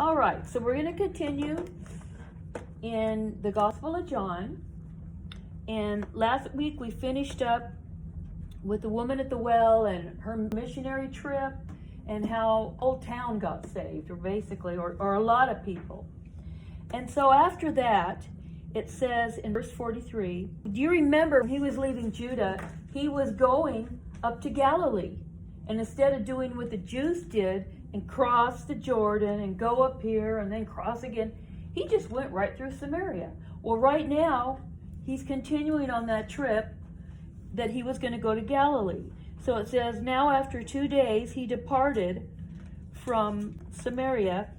All right, so we're going to continue in the Gospel of John. And last week we finished up with the woman at the well and her missionary trip and how whole town got saved, or a lot of people. And so after that, it says in verse 43, do you remember when he was leaving Judah, he was going up to Galilee. And instead of doing what the Jews did and cross the Jordan and go up here and then cross again, he just went right through Samaria. Well, right now, he's continuing on that trip that he was going to go to Galilee. So it says, now after 2 days, he departed from Samaria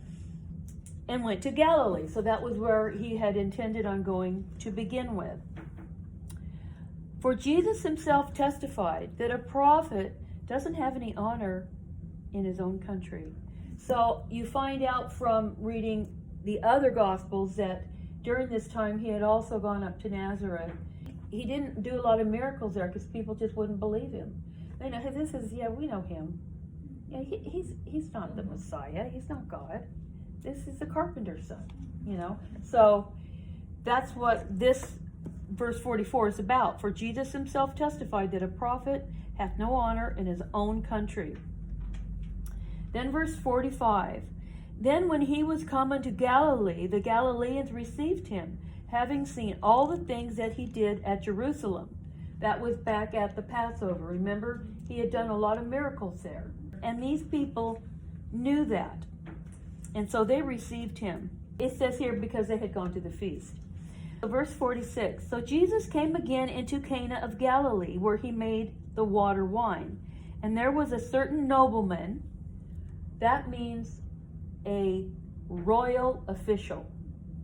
and went to Galilee. So that was where he had intended on going to begin with. For Jesus himself testified that a prophet doesn't have any honor in his own country. So you find out from reading the other Gospels that during this time he had also gone up to Nazareth. He didn't do a lot of miracles there because people just wouldn't believe him. You know, we know him. Yeah, he's not the Messiah. He's not God. This is the carpenter's son, you know. So that's what this verse 44 is about. For Jesus himself testified that a prophet hath no honor in his own country. Then verse 45. Then when he was come unto Galilee, the Galileans received him, having seen all the things that he did at Jerusalem. That was back at the Passover. Remember, he had done a lot of miracles there. And these people knew that. And so they received him. It says here, because they had gone to the feast. So verse 46. So Jesus came again into Cana of Galilee, where he made the water wine. And there was a certain nobleman. That means a royal official.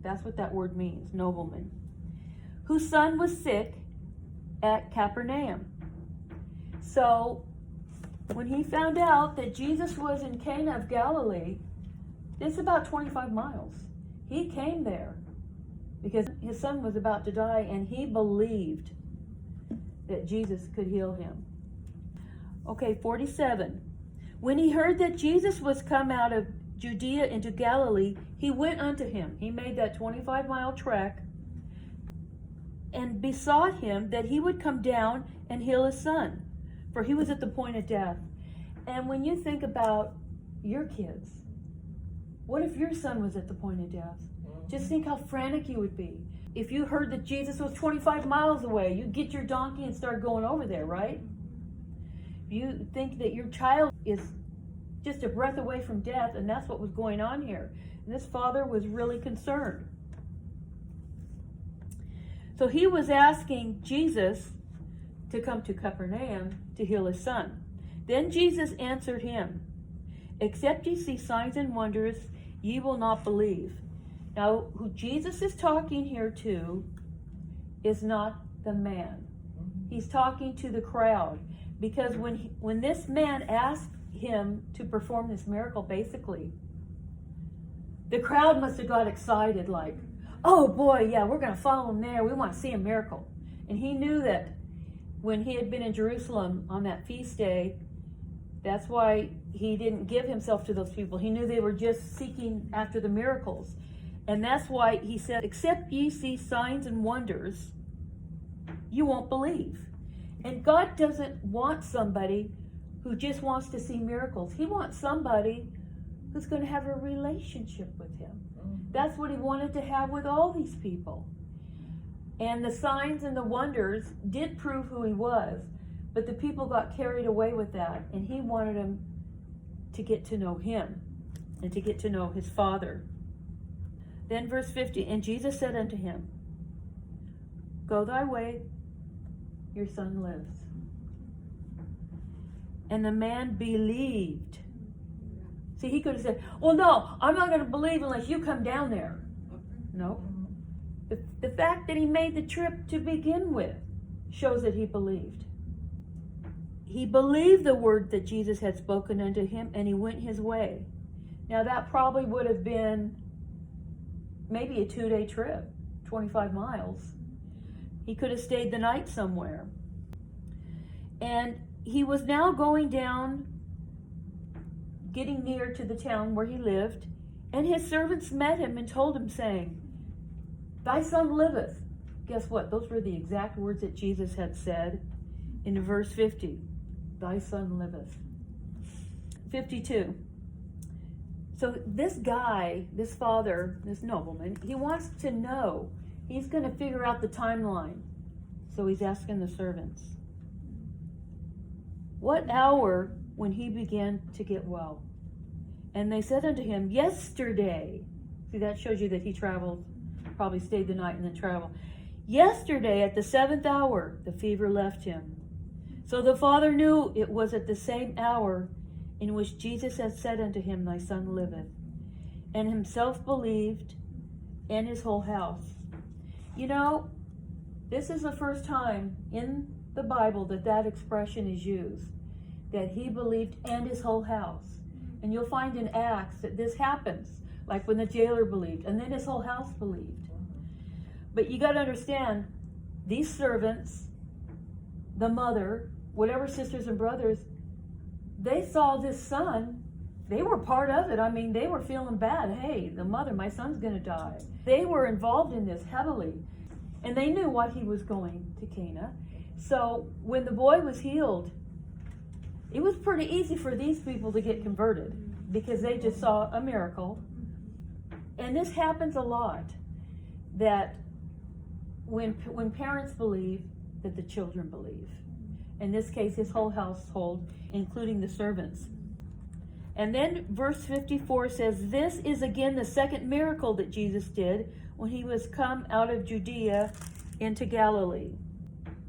That's what that word means, nobleman. Whose son was sick at Capernaum. So when he found out that Jesus was in Cana of Galilee, it's about 25 miles. He came there because his son was about to die, and he believed that Jesus could heal him. Okay, 47. When he heard that Jesus was come out of Judea into Galilee, he went unto him. He made that 25-mile trek and besought him that he would come down and heal his son, for he was at the point of death. And when you think about your kids, what if your son was at the point of death? Just think how frantic you would be. If you heard that Jesus was 25 miles away, you'd get your donkey and start going over there, right? You think that your child is just a breath away from death, and that's what was going on here. And this father was really concerned. So he was asking Jesus to come to Capernaum to heal his son. Then Jesus answered him, except ye see signs and wonders, ye will not believe. Now, who Jesus is talking here to is not the man. He's talking to the crowd. Because when this man asked him to perform this miracle, basically, the crowd must have got excited, like, oh boy, yeah, we're going to follow him there. We want to see a miracle. And he knew that when he had been in Jerusalem on that feast day, that's why he didn't give himself to those people. He knew they were just seeking after the miracles. And that's why he said, except ye see signs and wonders, you won't believe. And God doesn't want somebody who just wants to see miracles. He wants somebody who's going to have a relationship with him. That's what he wanted to have with all these people. And the signs and the wonders did prove who he was, but the people got carried away with that, and he wanted them to get to know him and to get to know his Father. Then verse 50, and Jesus said unto him, go thy way, your son lives. And the man believed. See, he could have said, well, no, I'm not going to believe unless you come down there. No. The fact that he made the trip to begin with shows that he believed. He believed the word that Jesus had spoken unto him, and he went his way. Now, that probably would have been maybe a 2-day trip, 25 miles. He could have stayed the night somewhere. And he was now going down, getting near to the town where he lived, And his servants met him and told him, saying, Thy son liveth. Guess what? Those were the exact words that Jesus had said in verse 50. Thy son liveth. 52. So this guy, this father, this nobleman, he wants to know. He's going to figure out the timeline. So he's asking the servants, what hour when he began to get well? And they said unto him, yesterday. See, that shows you that he traveled, probably stayed the night and then traveled. Yesterday at the 7th hour, the fever left him. So the father knew it was at the same hour in which Jesus had said unto him, Thy son liveth. And himself believed, and his whole house. You know, this is the first time in the Bible that expression is used, that he believed and his whole house. And you'll find in Acts that this happens, like when the jailer believed, and then his whole house believed. But you got to understand, these servants, the mother, whatever sisters and brothers, they saw this son. They were part of it. I mean, they were feeling bad. Hey, the mother, my son's going to die. They were involved in this heavily. And they knew why he was going to Cana. So when the boy was healed, it was pretty easy for these people to get converted because they just saw a miracle. And this happens a lot, that when parents believe, that the children believe. In this case, his whole household, including the servants. And then verse 54 says, This is again the second miracle that Jesus did when he was come out of Judea into Galilee.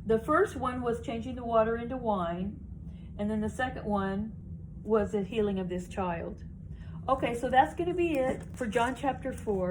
The first one was changing the water into wine, and then the second one was the healing of this child. Okay, so that's going to be it for John chapter 4.